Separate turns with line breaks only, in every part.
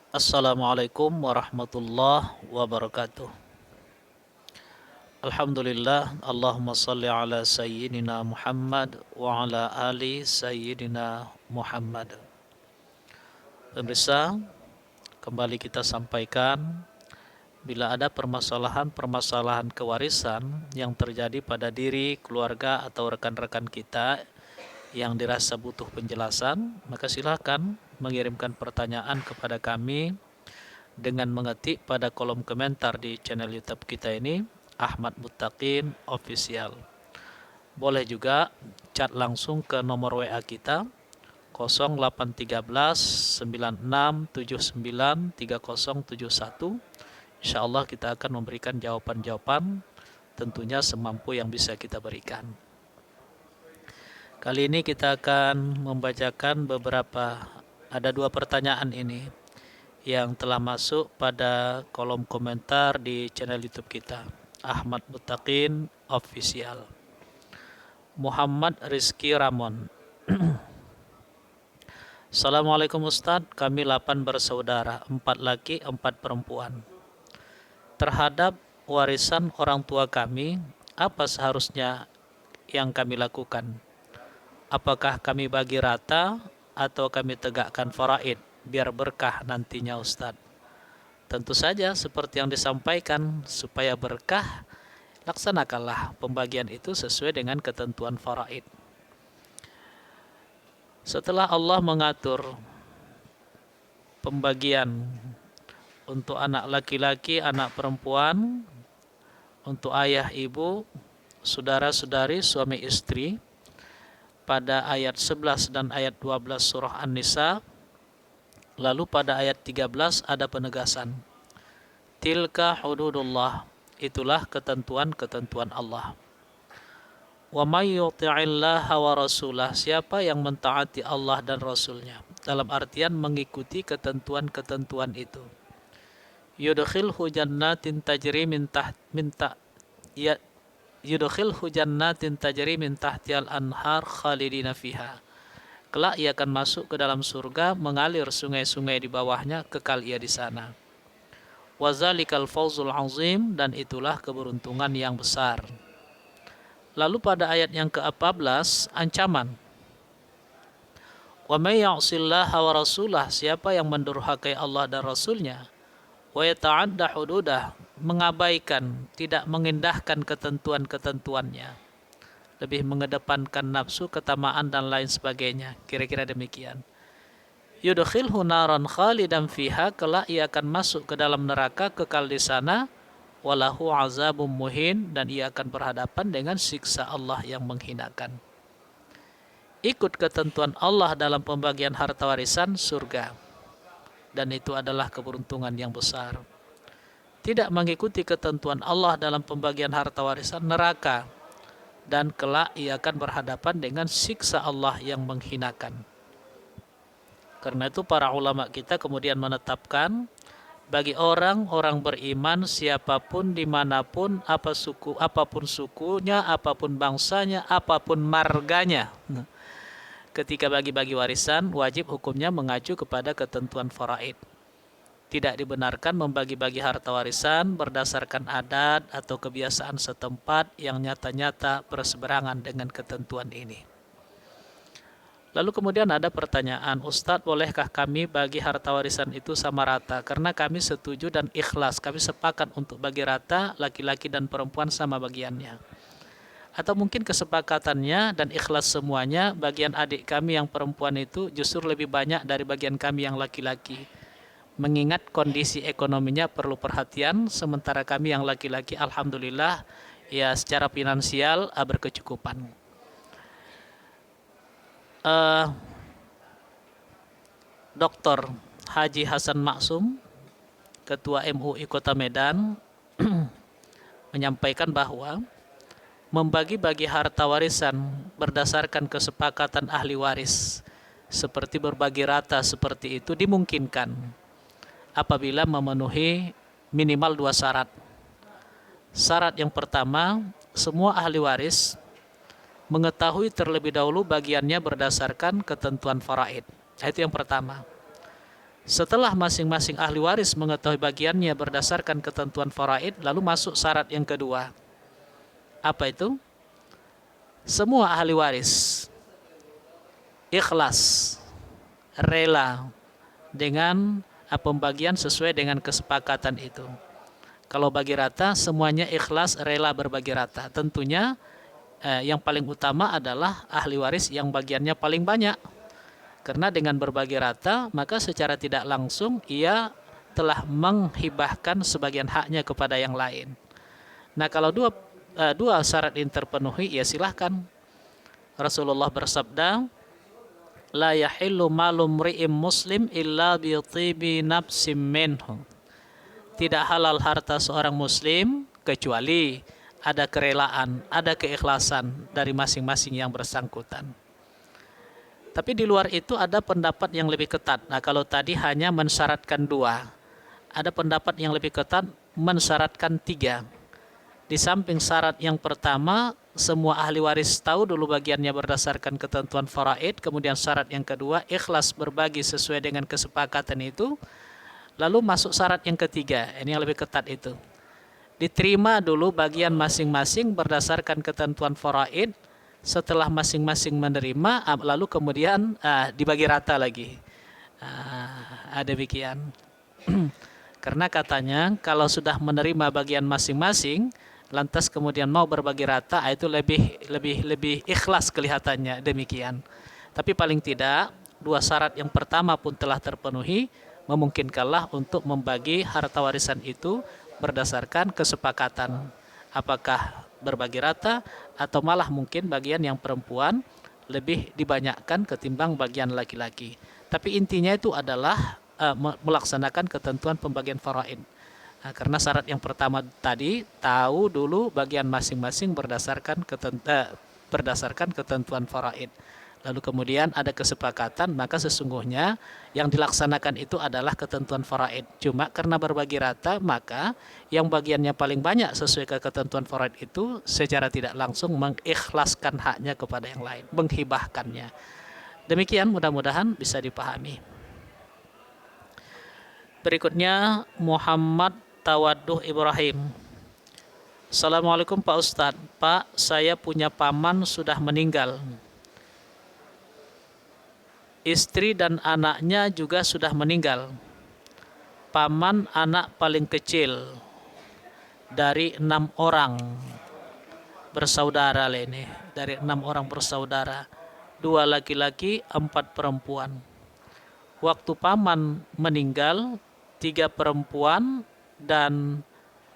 Assalamualaikum warahmatullahi wabarakatuh. Alhamdulillah, Allahumma salli ala sayyidina Muhammad wa ala ali sayyidina Muhammad. Pemirsa, kembali kita sampaikan bila ada permasalahan-permasalahan kewarisan yang terjadi pada diri, keluarga atau rekan-rekan kita yang dirasa butuh penjelasan, maka silakan mengirimkan pertanyaan kepada kami dengan mengetik pada kolom komentar di channel YouTube kita ini, Ahmad Muttaqin Official. Boleh juga chat langsung ke nomor WA kita 0813 9679 3071. Insyaallah kita akan memberikan jawaban-jawaban tentunya semampu yang bisa kita berikan. Kali ini kita akan membacakan ada dua pertanyaan ini yang telah masuk pada kolom komentar di channel YouTube kita, Ahmad Muttaqin Official. Muhammad Rizky Ramon. Assalamualaikum Ustadz, kami 8 bersaudara, 4 laki, 4 perempuan. Terhadap warisan orang tua kami, apa seharusnya yang kami lakukan? Apakah kami bagi rata atau kami tegakkan faraid biar berkah nantinya Ustadz? Tentu saja seperti yang disampaikan, supaya berkah laksanakanlah pembagian itu sesuai dengan ketentuan faraid. Setelah Allah mengatur pembagian untuk anak laki-laki, anak perempuan, untuk ayah, ibu, saudara-saudari, suami istri, pada ayat 11 dan ayat 12 surah An-Nisa. Lalu pada ayat 13 ada penegasan. Tilka hududullah, itulah ketentuan-ketentuan Allah. Wa may yuti'illaha wa rasulah, siapa yang mentaati Allah dan Rasulnya, dalam artian mengikuti ketentuan-ketentuan itu. Yudkhilhu jannatin tajri min tahtiyal anhar khalidina fiha. Kelak ia akan masuk ke dalam surga, mengalir sungai-sungai di bawahnya, kekal ia di sana. Wazalikal fawzul azim, dan itulah keberuntungan yang besar. Lalu pada ayat yang ke-14 ancaman. Wa may ya'sillaha wa rasulah, siapa yang mendurhakai Allah dan Rasulnya, wa yata'adda hududah, mengabaikan, tidak mengindahkan ketentuan-ketentuannya, lebih mengedepankan nafsu, ketamaan dan lain sebagainya, kira-kira demikian. Yudkhilhu naran khalidan fiha, kelak ia akan masuk ke dalam neraka, kekal di sana. Walahu azabum muhin, dan ia akan berhadapan dengan siksa Allah yang menghinakan. Ikut ketentuan Allah dalam pembagian harta warisan, surga, dan itu adalah keberuntungan yang besar. Tidak mengikuti ketentuan Allah dalam pembagian harta warisan, neraka, dan kelak ia akan berhadapan dengan siksa Allah yang menghinakan. Karena itu para ulama kita kemudian menetapkan, bagi orang-orang beriman siapapun, dimanapun, apapun sukunya, apapun bangsanya, apapun marganya, ketika bagi-bagi warisan, wajib hukumnya mengacu kepada ketentuan faraid. Tidak dibenarkan membagi-bagi harta warisan berdasarkan adat atau kebiasaan setempat yang nyata-nyata berseberangan dengan ketentuan ini. Lalu kemudian ada pertanyaan, Ustadz, bolehkah kami bagi harta warisan itu sama rata? Karena kami setuju dan ikhlas, kami sepakat untuk bagi rata, laki-laki dan perempuan sama bagiannya. Atau mungkin kesepakatannya dan ikhlas semuanya, bagian adik kami yang perempuan itu justru lebih banyak dari bagian kami yang laki-laki. Mengingat kondisi ekonominya perlu perhatian, sementara kami yang laki-laki alhamdulillah ya secara finansial berkecukupan. Dr. Haji Hasan Maksum, Ketua MUI Kota Medan, menyampaikan bahwa membagi-bagi harta warisan berdasarkan kesepakatan ahli waris seperti berbagi rata seperti itu dimungkinkan apabila memenuhi minimal 2 syarat. Syarat yang pertama, semua ahli waris mengetahui terlebih dahulu bagiannya berdasarkan ketentuan faraid. Itu yang pertama. Setelah masing-masing ahli waris mengetahui bagiannya berdasarkan ketentuan faraid, lalu masuk syarat yang kedua. Apa itu? Semua ahli waris ikhlas, rela dengan pembagian sesuai dengan kesepakatan itu. Kalau bagi rata, semuanya ikhlas, rela berbagi rata. Tentunya yang paling utama adalah ahli waris yang bagiannya paling banyak. Karena dengan berbagi rata, maka secara tidak langsung ia telah menghibahkan sebagian haknya kepada yang lain. Nah, kalau dua syarat ini terpenuhi, ya silahkan. Rasulullah bersabda, la yahillu malu mri'im muslim illa bi tibi nafsim minhu. Tidak halal harta seorang muslim kecuali ada kerelaan, ada keikhlasan dari masing-masing yang bersangkutan. Tapi di luar itu ada pendapat yang lebih ketat. Nah, kalau tadi hanya mensyaratkan 2, ada pendapat yang lebih ketat mensyaratkan 3. Di samping syarat yang pertama, semua ahli waris tahu dulu bagiannya berdasarkan ketentuan faraid. Kemudian syarat yang kedua, ikhlas berbagi sesuai dengan kesepakatan itu. Lalu masuk syarat yang ketiga, ini yang lebih ketat itu. Diterima dulu bagian masing-masing berdasarkan ketentuan faraid. Setelah masing-masing menerima, lalu kemudian dibagi rata lagi. Demikian. Karena katanya kalau sudah menerima bagian masing-masing, lantas kemudian mau berbagi rata, itu lebih ikhlas kelihatannya. Demikian. Tapi paling tidak 2 syarat yang pertama pun telah terpenuhi, memungkinkanlah untuk membagi harta warisan itu berdasarkan kesepakatan. Apakah berbagi rata atau malah mungkin bagian yang perempuan lebih dibanyakkan ketimbang bagian laki-laki. Tapi intinya itu adalah melaksanakan ketentuan pembagian faraid. Karena syarat yang pertama tadi tahu dulu bagian masing-masing berdasarkan ketentuan faraid. Lalu kemudian ada kesepakatan, maka sesungguhnya yang dilaksanakan itu adalah ketentuan faraid. Cuma karena berbagi rata, maka yang bagiannya paling banyak sesuai ke ketentuan faraid itu secara tidak langsung mengikhlaskan haknya kepada yang lain, menghibahkannya. Demikian, mudah-mudahan bisa dipahami. Berikutnya Muhammad Tawadduh Ibrahim. Assalamualaikum Pak Ustadz. Pak, saya punya paman sudah meninggal. Istri dan anaknya juga sudah meninggal. Paman anak paling kecil dari 6 orang bersaudara ini. Dari 6 orang bersaudara, 2 laki-laki, 4 perempuan. Waktu paman meninggal, 3 perempuan dan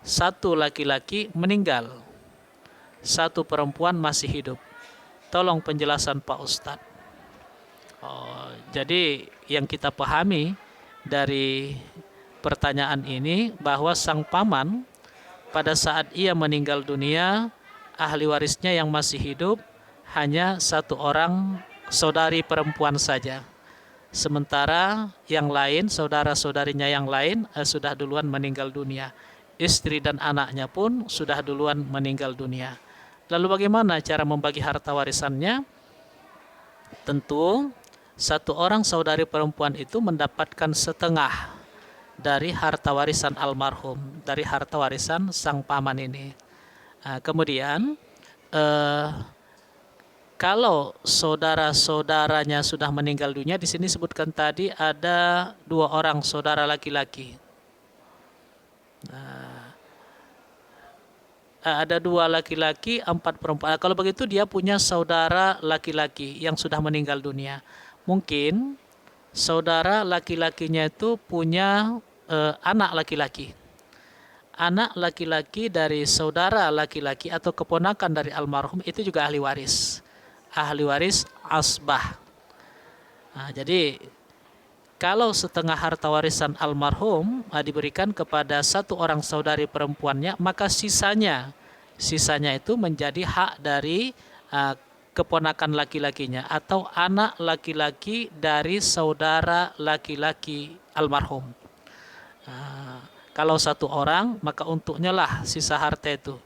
1 laki-laki meninggal. 1 perempuan masih hidup. Tolong penjelasan Pak Ustadz. Jadi yang kita pahami dari pertanyaan ini bahwa sang paman pada saat ia meninggal dunia, ahli warisnya yang masih hidup hanya 1 orang saudari perempuan saja. Sementara yang lain, saudara-saudarinya yang lain sudah duluan meninggal dunia. Istri dan anaknya pun sudah duluan meninggal dunia. Lalu bagaimana cara membagi harta warisannya? Tentu 1 orang saudari perempuan itu mendapatkan setengah dari harta warisan almarhum, dari harta warisan sang paman ini. Kemudian kalau saudara-saudaranya sudah meninggal dunia, di sini sebutkan tadi ada 2 orang saudara laki-laki. Ada 2 laki-laki, 4 perempuan. Kalau begitu dia punya saudara laki-laki yang sudah meninggal dunia. Mungkin saudara laki-lakinya itu punya anak laki-laki. Anak laki-laki dari saudara laki-laki atau keponakan dari almarhum itu juga ahli waris. Ahli waris asbah. Jadi kalau setengah harta warisan almarhum diberikan kepada 1 orang saudari perempuannya, maka sisanya itu menjadi hak dari keponakan laki-lakinya atau anak laki-laki dari saudara laki-laki almarhum. Kalau 1 orang, maka untuknya lah sisa harta itu.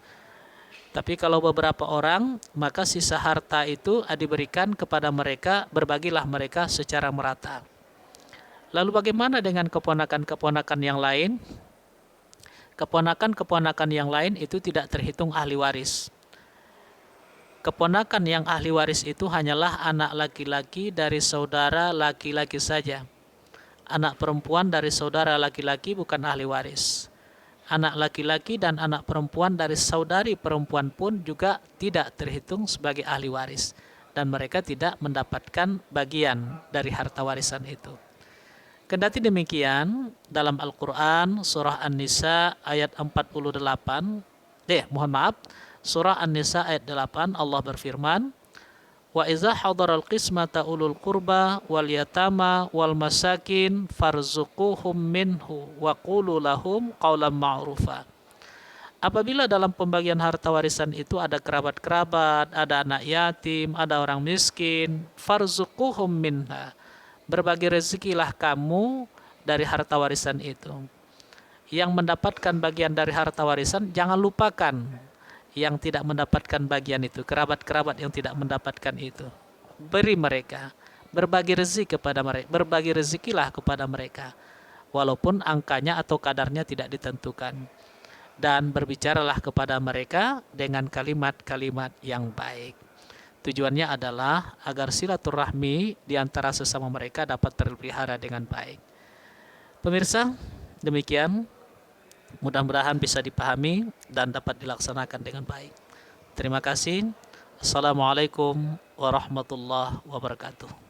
Tapi kalau beberapa orang, maka sisa harta itu diberikan kepada mereka, berbagilah mereka secara merata. Lalu bagaimana dengan keponakan-keponakan yang lain? Keponakan-keponakan yang lain itu tidak terhitung ahli waris. Keponakan yang ahli waris itu hanyalah anak laki-laki dari saudara laki-laki saja. Anak perempuan dari saudara laki-laki bukan ahli waris. Anak laki-laki dan anak perempuan dari saudari perempuan pun juga tidak terhitung sebagai ahli waris. Dan mereka tidak mendapatkan bagian dari harta warisan itu. Kendati demikian, dalam Al-Quran, surah An-Nisa ayat 48, surah An-Nisa ayat 8, Allah berfirman, Wa iza hadaral qismata ulul qurba wal yatama wal masakin farzuquhum minhu wa qulu lahum qawlan ma'rufa. Apabila dalam pembagian harta warisan itu ada kerabat-kerabat, ada anak yatim, ada orang miskin, farzuquhum minha. Berbagi rezekilah kamu dari harta warisan itu. Yang mendapatkan bagian dari harta warisan, jangan lupakan yang tidak mendapatkan bagian itu, kerabat-kerabat yang tidak mendapatkan itu. Beri mereka, berbagi rezeki kepada mereka, berbagi rezekilah kepada mereka, walaupun angkanya atau kadarnya tidak ditentukan. Dan berbicaralah kepada mereka dengan kalimat-kalimat yang baik. Tujuannya adalah agar silaturahmi di antara sesama mereka dapat terpelihara dengan baik. Pemirsa, demikian. Mudah-mudahan bisa dipahami dan dapat dilaksanakan dengan baik. Terima kasih. Assalamualaikum warahmatullahi wabarakatuh.